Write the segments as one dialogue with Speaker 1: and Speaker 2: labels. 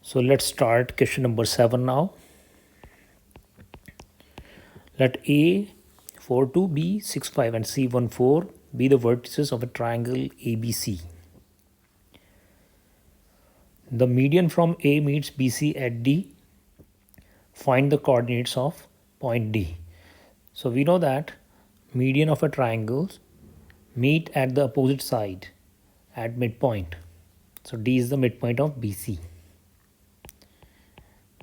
Speaker 1: So let's start question number 7 now. Let A 4 2, B 6 5 and C 1 4 be the vertices of a triangle ABC. The median from A meets BC at D. Find the coordinates of point D. So we know that median of a triangle meet at the opposite side at midpoint. So D is the midpoint of BC.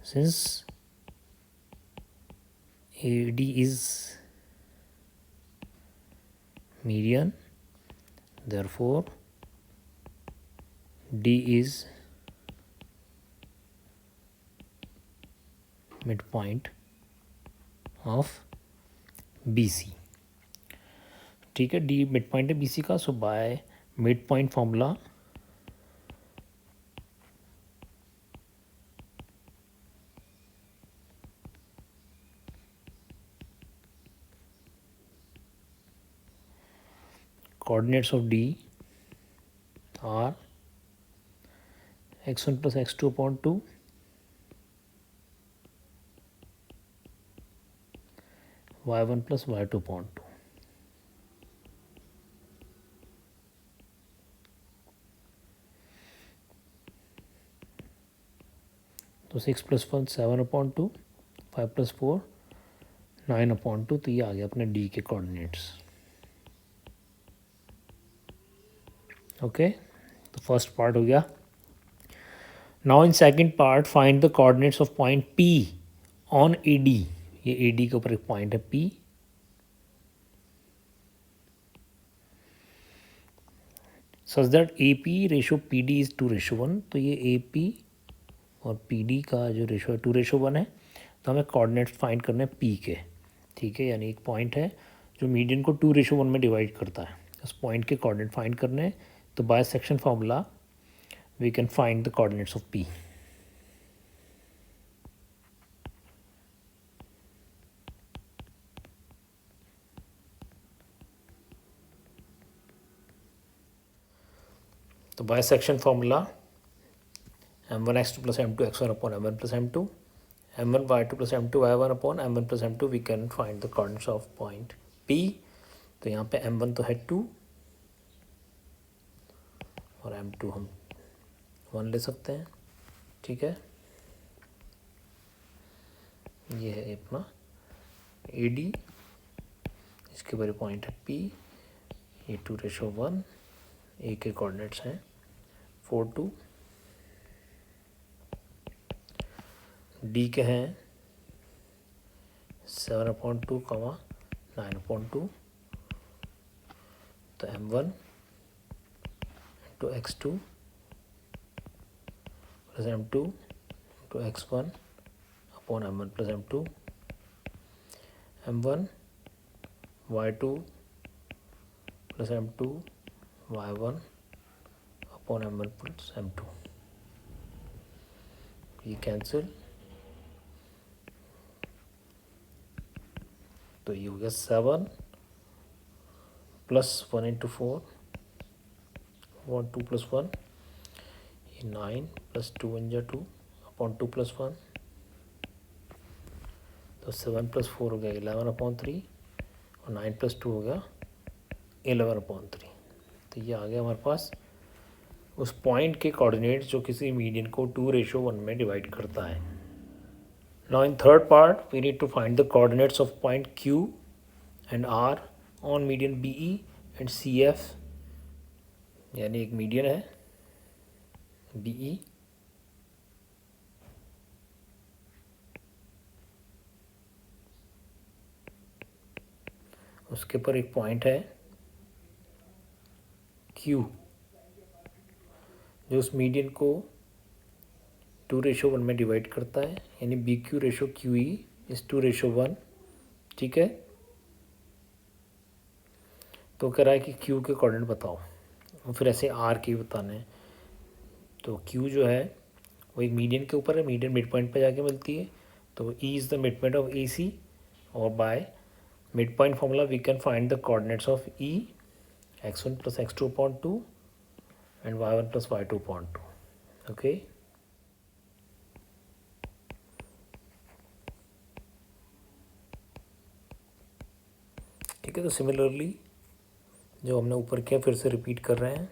Speaker 1: Since AD is median, therefore D is midpoint of BC. ठीक है, D midpoint है BC का. So by midpoint formula, coordinates of D are x1 plus x2 upon 2 y1 plus y2 upon 2. तो 6 plus 1 7 upon 2, 5 plus 4 9 upon 2. तो ये आ गया अपने डी के कोऑर्डिनेट्स. ओके, तो फर्स्ट पार्ट हो गया. Now in second part find the coordinates of point P on A D. ये ए डी के ऊपर एक पॉइंट है P. Such that A P ratio P D is 2:1. तो ये ए पी और पी डी का जो रेशो है 2:1 है. तो हमें कोऑर्डिनेट्स फाइंड करने हैं पी के. ठीक है, यानी एक पॉइंट है जो मीडियन को 2:1 में डिवाइड करता है. उस पॉइंट के कोऑर्डिनेट फाइंड करने हैं. तो by section formula we can find the coordinates of P. तो by section formula m1 x2 plus m2 x1 upon m1 plus m2, m1 y2 plus m2 y1 upon m1 plus m2. we can find the coordinates of point P. तो यहाँ पे m1 तो है 2 और m2 हम 1 ले सकते हैं. ठीक है, ये है अपना AD. इसके बारे पॉइंट है P. ये 2:1. A के कोऑर्डिनेट्स हैं 4 2. D के हैं 7/2, 9/2. तो m1 into x2 plus m2 into x1 upon m1 plus m2, m1 y2 plus m2 y1 upon m1 plus m2. ये कैंसिल. तो ये हो गया 7 प्लस 1 इंटू 4 1 2 प्लस 1. ये 9 प्लस 2 1 जा 2 अपॉन 2 प्लस 1. तो 7 प्लस 4 हो गया 11/3 और 9 प्लस 2 हो गया 11/3. तो ये आ गया हमारे पास उस पॉइंट के कोऑर्डिनेट्स जो किसी मीडियन को 2:1 में डिवाइड करता है. Now in third part we need to find the coordinates of point Q and R on median BE and CF. यानी एक मीडियन है BE, उसके पर एक पॉइंट है Q जो उस मीडियन को 2:1 में डिवाइड करता है. यानी BQ रेशो QE इज 2:1. ठीक है, तो कह रहा है कि Q के कोऑर्डिनेट बताओ और फिर ऐसे R के बताने हैं. तो Q जो है वो एक मीडियन के ऊपर है. मीडियन मिड पॉइंट पर जाके मिलती है. तो E is the mid point of AC और by mid point formula we can find the coordinates of E x1 plus x2 upon 2 and y1 plus y2 upon 2. Okay. ठीक है, तो similarly जो हमने ऊपर किया फिर से रिपीट कर रहे हैं।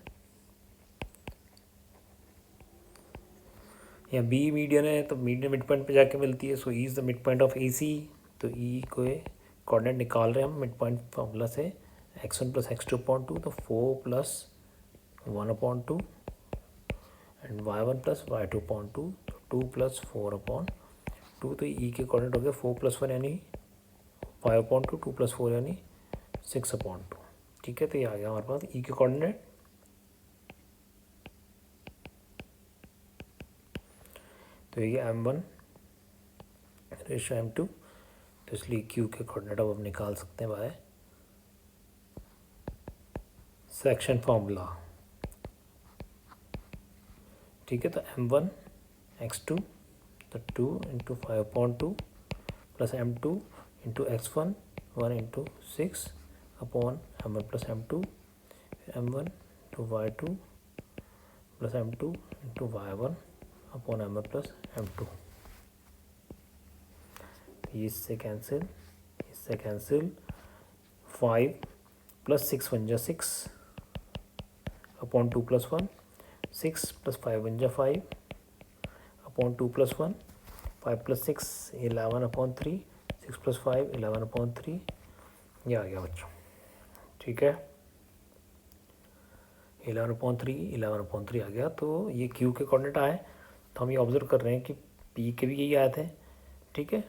Speaker 1: या बी मीडियन है तो मीडियन मिड पॉइंट पे जाके मिलती है, so E is the mid point of A C. तो ई को कोऑर्डिनेट निकाल रहे हैं हम मिड पॉइंट फार्मूला से, x1 प्लस x2/2, तो 4 plus 1/2 and y1 plus y2/2, तो 2 प्लस 4/2। तो ई के कोऑर्डिनेट हो गया 4 प्लस 1 यानी 5/2, 2 प्लस 4 यानी 6/2। ठीक है, तो ये आ गया हमारे पास ई के कोऑर्डिनेट। तो ये m1 रेशो m2, तो इसलिए q के कोऑर्डिनेट अब हम निकाल सकते हैं बाय सेक्शन फार्मूला। ठीक है, तो m1 x2 तो 2 into 5/2 plus m2 into x1 1 into 6 upon m1 plus m2, m1 into y2 plus m2 into y1 upon m1 plus m2। इससे कैंसिल 5 प्लस 6 बन जा 6 अपॉन 2 प्लस 1, 6 प्लस 5 बन जा 5 upon 2 plus 1, 5 plus 6 11/3, 6 plus 5 11/3। ये आ गया बच्चों। ठीक है, 11/3 आ गया। तो ये क्यू के कोऑर्डिनेट आए, तो हम ये ऑब्जर्व कर रहे हैं कि पी के भी यही आए थे। ठीक है,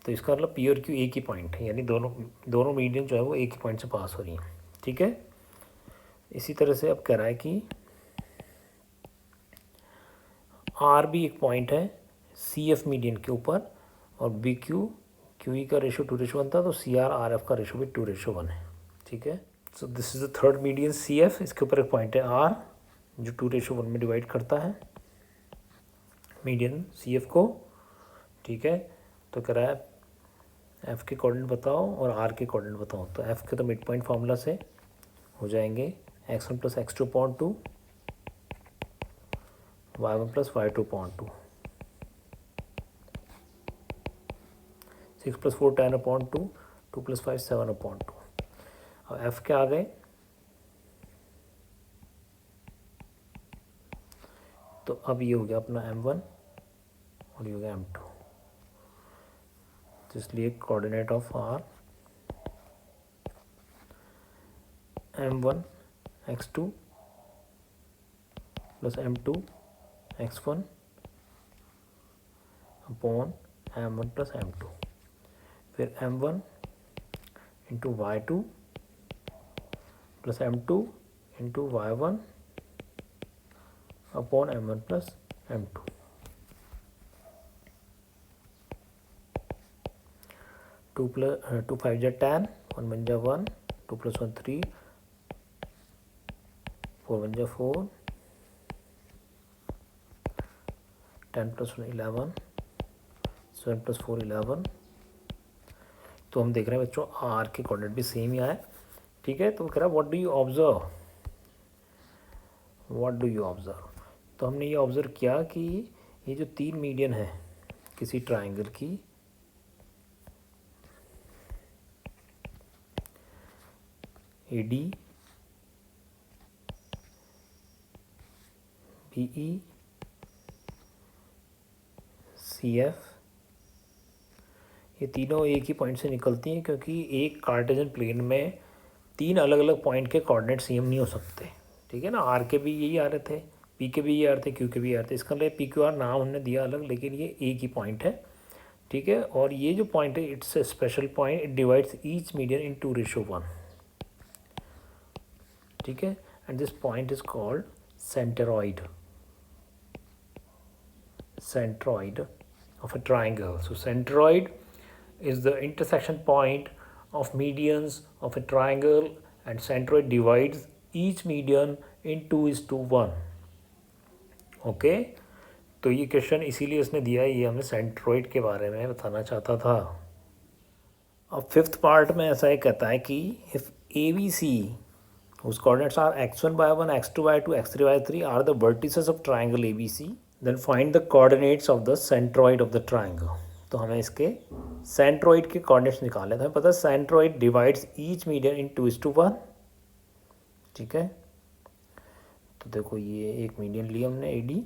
Speaker 1: तो इसका मतलब पी और क्यू एक ही पॉइंट है, यानी दोनों मीडियन जो है वो एक ही पॉइंट से पास हो रही हैं। ठीक है, इसी तरह से अब कह रहा है कि आर भी एक पॉइंट है सी एफ मीडियन के ऊपर, और बी क्यू ई का रेशो 2:1 था, तो सी आर आर एफ का रेशो भी 2:1 है। ठीक है, so this is the third median C F, इसके ऊपर एक पॉइंट है आर जो 2:1 में डिवाइड करता है मीडियन सी एफ को। ठीक है, तो कह रहा है एफ़ के कोऑर्डिनेट बताओ और आर के कोऑर्डिनेट बताओ। तो एफ़ के तो मिड पॉइंट फार्मूला से हो जाएंगे x1 plus x2/2 y1 plus y2/2, 6 plus 4 10/2, 2 plus 5 7/2। अब एफ़ के आ गए, तो अब ये हो गया अपना m1 और ये हो गया m2। तो इसलिए coordinate of R m1 x2 plus m2 x1 upon m1 plus m2, फिर m1 into y2 plus m2 into y1 upon m1 plus m2। 2 5 जा 10, 1 बन जा 1, 2 प्लस 1 3, 4 बन जा 4, 10 प्लस 1 11, 7 प्लस 4 11। तो हम देख रहे हैं बच्चों आर के कोऑर्डिनेट भी सेम ही आए। ठीक है, तो कह रहा है व्हाट डू यू ऑब्जर्व। तो हमने ये ऑब्जर्व किया कि ये जो 3 मीडियन है किसी ट्राइंगल की, A D B E C F, ये तीनों एक ही पॉइंट से निकलती हैं, क्योंकि एक कार्टेशियन प्लेन में 3 अलग अलग पॉइंट के कोऑर्डिनेट सेम नहीं हो सकते। ठीक है ना, आर के भी यही आ रहे थे, पी के भी यही आ रहे थे, क्यू के भी आ रहे थे। इसका लिए पी क्यू आर नाम हमने दिया अलग, लेकिन ये एक ही पॉइंट है। ठीक है, और ये जो पॉइंट है it's a special point, it divides each median in 2:1। ठीक है, and this point is called centroid of a triangle. So centroid is the intersection point of medians of a triangle, and centroid divides each median in 2:1. Okay, तो ये question इसीलिए उसने दिया है, ये हमें सेंट्रोइड के बारे में बताना चाहता था। अब 5th पार्ट में ऐसा ही कहता है कि if A B C whose coordinates are x1/1, x2/2, x3/3 are the vertices of triangle ABC, then find the coordinates of the centroid of the triangle. तो हमें इसके सेंट्रोइड के कोऑर्डिनेट्स निकालने, तो हमें पता है centroid divides each median in 2:1। ठीक है, तो देखो ये एक मीडियन लिया हमने AD,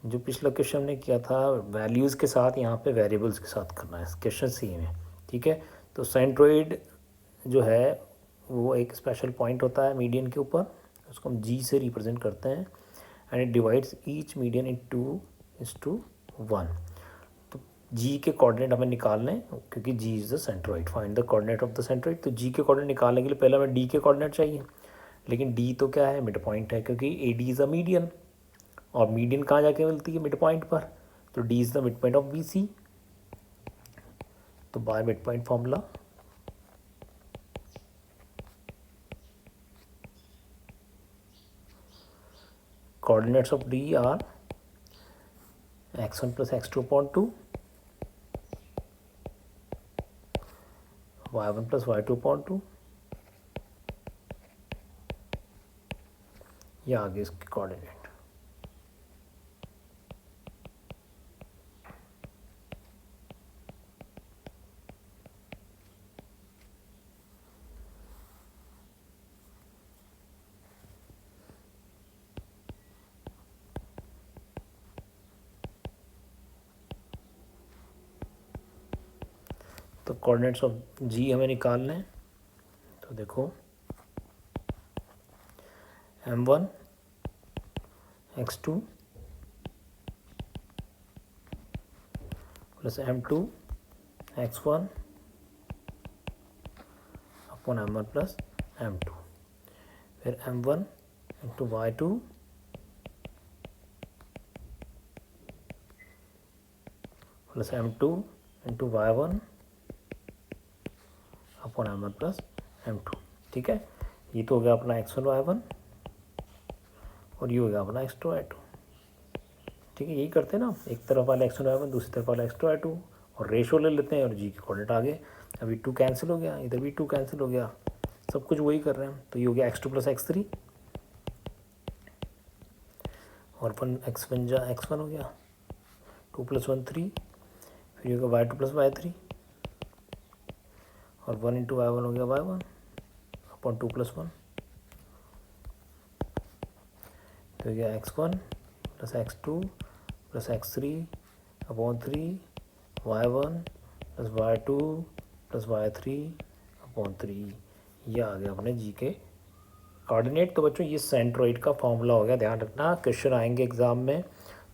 Speaker 1: जो पिछला क्वेश्चन हमने किया था वैल्यूज़ के साथ, यहाँ पे वेरिएबल्स के साथ करना है, क्वेश्चन सेम है। ठीक है, तो सेंट्रोइड जो है वो एक स्पेशल पॉइंट होता है मीडियन के ऊपर, उसको हम G से रिप्रेजेंट करते हैं, and it divides each median in 2:1। तो G के कोऑर्डिनेट हमें निकालने, क्योंकि G is the centroid, find the coordinate of the centroid. तो G के कोऑर्डिनेट निकालने के लिए पहले हमें D के कोऑर्डिनेट चाहिए, लेकिन D तो क्या है, मिड पॉइंट है, क्योंकि AD इज़ अ मीडियन, और मीडियन कहाँ जाके मिलती है, मिड पॉइंट पर। तो D is the mid point of BC। तो bye mid point formula coordinates of D are x1 plus x2 upon 2, y1 plus y2 upon 2, ये आगे इसके कोऑर्डिनेट। तो कोऑर्डिनेट्स ऑफ G हमें निकालना है, तो देखो m1 x2 plus m2 x1 upon m1 plus m2, फिर m1 into y2 plus m2 into y1 upon m1 plus m2। ठीक है, ये तो हो गया अपना x1 y1, और ये हो गया अपना x2 y2। ठीक है, यही करते हैं ना, एक तरफ वाला x1 y1, दूसरी तरफ वाला x2 y2, और रेशो ले लेते हैं, और G के कोऑर्डिनेट आ गए। अभी 2 कैंसिल हो गया, इधर भी 2 कैंसिल हो गया, सब कुछ वही कर रहे हैं। तो ये हो गया x2 प्लस x3, और 1 x1 जा x1 हो गया, 2 प्लस 1 3, फिर ये होगा y2 प्लस y3, और 1 इंटू y1 हो गया y1 अपॉन 2 प्लस 1, तो हो गया x1 plus x2 plus x3 upon 3, y1 plus y2 plus y3 upon 3, ये आ गया अपने G के कोऑर्डिनेट। तो बच्चों ये सेंट्रोइड का फॉर्मूला हो गया, ध्यान रखना क्वेश्चन आएंगे एग्जाम में,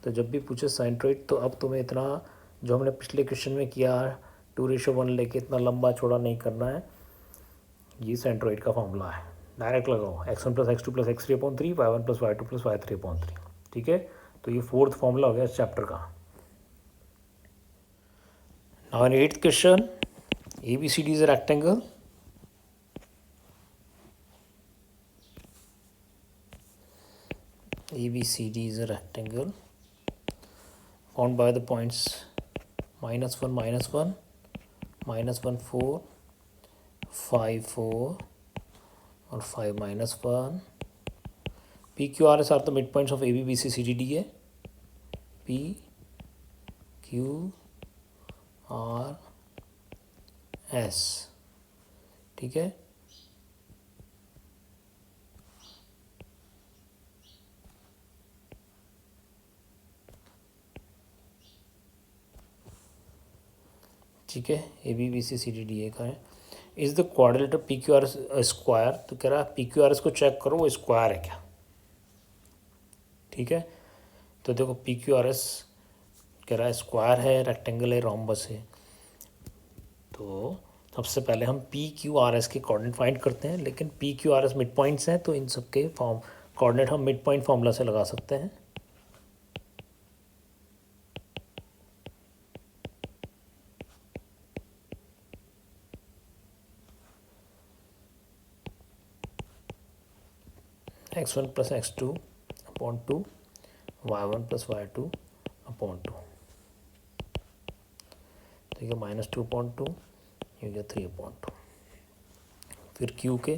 Speaker 1: तो जब भी पूछे सेंट्रोइड, तो अब तुम्हें इतना जो हमने पिछले क्वेश्चन में किया 2:1 लेके इतना लंबा चौड़ा नहीं करना है, ये सेंट्रोइड का फॉर्मूला है, डायरेक्ट लगाओ x1 plus x2 plus x3 upon 3, y1 plus y2 plus y3 upon 3। ठीक है, तो ये 4th फॉर्मूला हो गया इस चैप्टर का। Now in 8th question, ABCD is a rectangle, ABCD is a rectangle formed by the points -1 -1 -1 4 5 4 और 5 -1। PQRS are the midpoints of AB BC CDDA, PQRS। ठीक है, ठीक है, ABBCCDDA का है। Is the quadrilateral PQRS square, तो कह रहा है PQRS को चेक करो वो स्क्वायर है क्या। ठीक है, तो देखो PQRS कह रहा है स्क्वायर है, रेक्टेंगल है, रोम्बस है। तो सबसे पहले हम PQRS के कोऑर्डिनेट फाइंड करते हैं, लेकिन PQRS मिड पॉइंट्स हैं, तो इन सब के कोऑर्डिनेट हम मिड पॉइंट फॉर्मूला से लगा सकते हैं। x1 plus x2 upon 2, y1 plus y2 upon 2, तो ये -2 अपॉन 2, ये गया 3 अपॉन 2। फिर Q के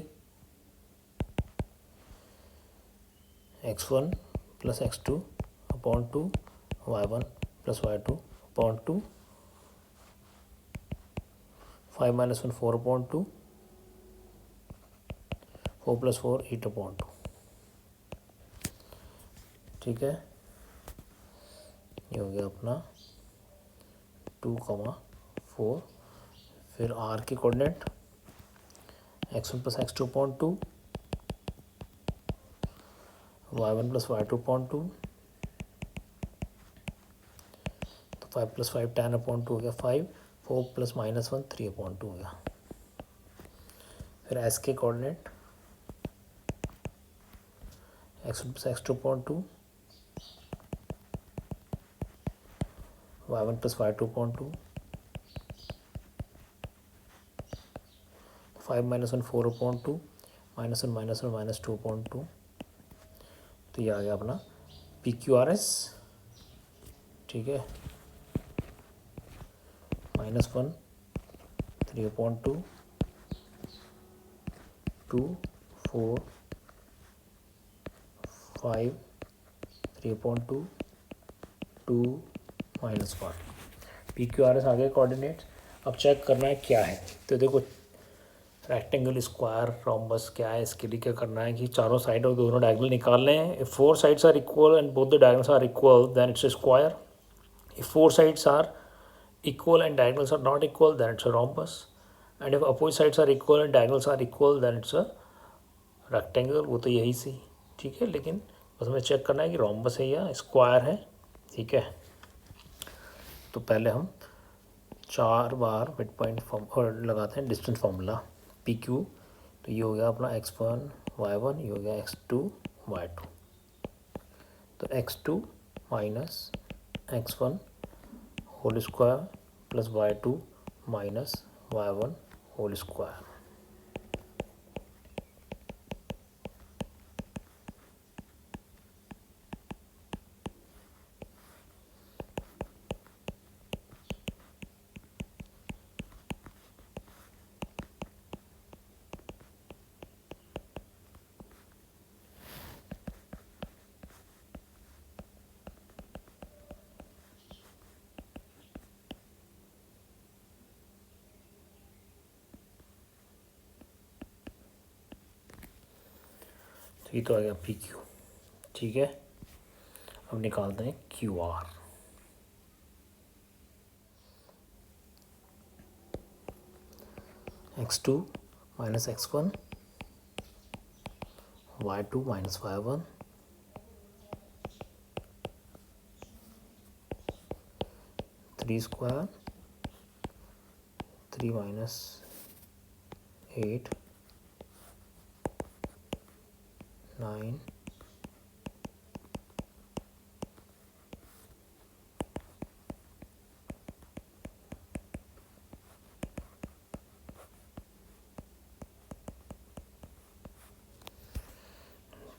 Speaker 1: x1 plus x2 upon 2, y1 plus y2 upon 2, 5 minus 1 4/2, 4 + 4 8/2। ठीक है, ये हो गया अपना 2,4। फिर r के coordinate x1 + x2/2, y1 + y2/2, तो 5 + 5 10/2 हो गया 5, 4 + -1 3/2 हो गया। फिर s के coordinate x1 + x2/2, y1 + y2/2, 5 - 1 4/2, -1 -1 -2/2। तो ये आ गया अपना PQRS। ठीक है, -1 3/2, 2 4 5 3/2, 2 -1। PQRS आ गए कोऑर्डिनेट्स। अब चेक करना है क्या है। तो देखो रेक्टेंगल, स्क्वायर, रोम्बस क्या है, इसके लिए क्या करना है कि चारों साइड और दोनों डायगोनल निकालने हैं। If 4 sides are equal and both the diagonals are equal then it's a square. If 4 sides are equal and diagonals are not equal then it's a rhombus, and if opposite sides are equal and diagonals are equal then it's a rectangle। वो तो यही सी ठीक है, लेकिन बस हमें check करना है कि रोम्बस है या स्क्वायर है। ठीक है, तो पहले हम 4 बार मिड पॉइंट फॉर्म लगाते हैं डिस्टेंस फार्मूला PQ। तो ये हो गया अपना x1 y1, ये हो गया x2 y2। तो x2 minus x1 whole square plus y2 minus y1 whole square. तो ये तो आ गया PQ। ठीक है, अब निकालते हैं QR। x2 minus x1, y2 minus y1, 3 square, 3 minus 8 9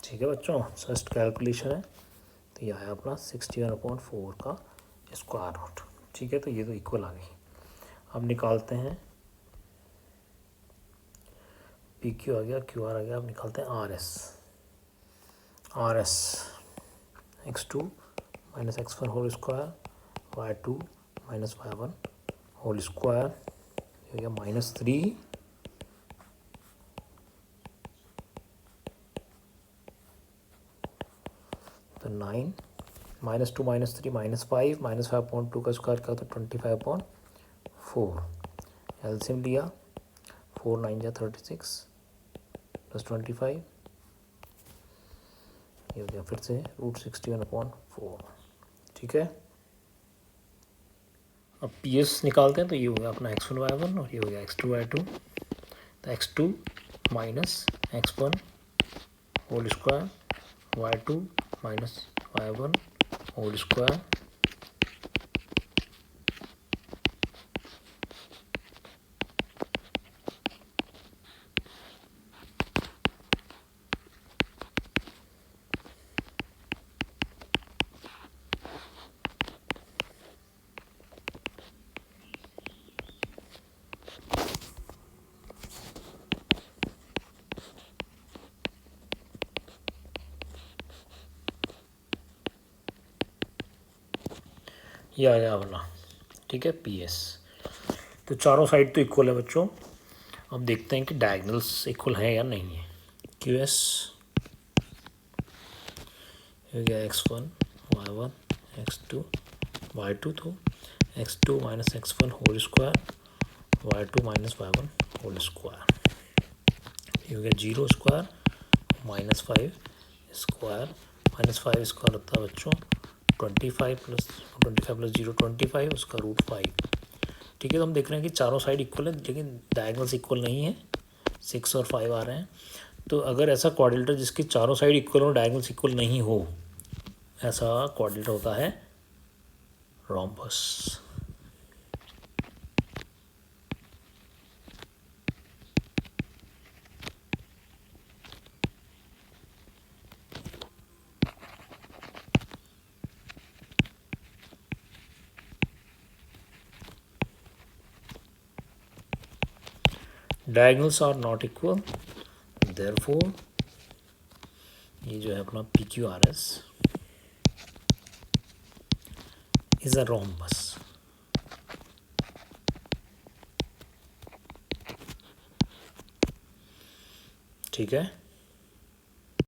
Speaker 1: ठीक है बच्चों, फर्स्ट कैलकुलेशन है। तो ये आया अपना 61/4 का स्क्वायर रूट। ठीक है, तो ये तो इक्वल आ गई। अब निकालते हैं PQ आ गया, QR आ गया। अब निकालते हैं RS x2 minus x1 whole square, y2 minus y1 whole square, हो गया -3 तो 9 -2 -3 -5 -5/2 का स्क्वायर किया तो 25/4। एलसीएम लिया 4 9 जा 36 प्लस 25, ये हो गया फिर से √61/4। ठीक है, अब PS निकालते हैं। तो ये हो गया अपना x1 y1 और ये हो गया x2 y2। तो x2 minus x1 whole square, y2 minus y1 whole square, ये आ गया अपना। ठीक है, PS। तो चारों साइड तो इक्वल है बच्चों। अब देखते हैं कि डायगनल्स इक्वल है या नहीं है। क्यू एस हो गया x1 y1 x2 y2, तो x2 minus x1 whole square y2 minus y1 whole square, ये हो गया 0 square minus 5 square, minus 5 square होता है बच्चों 25 प्लस 0 25, उसका रूट 5। ठीक है, तो हम देख रहे हैं कि चारों साइड इक्वल है लेकिन डायगनल्स इक्वल नहीं है, 6 और 5 आ रहे हैं। तो अगर ऐसा क्वाड्रिलेटरल जिसकी चारों साइड इक्वल और डायगनल्स इक्वल नहीं हो, ऐसा क्वाड्रिलेटरल होता है rhombus. Diagonals are not equal, therefore ये जो है अपना PQRS इज अ रोम्बस। ठीक है।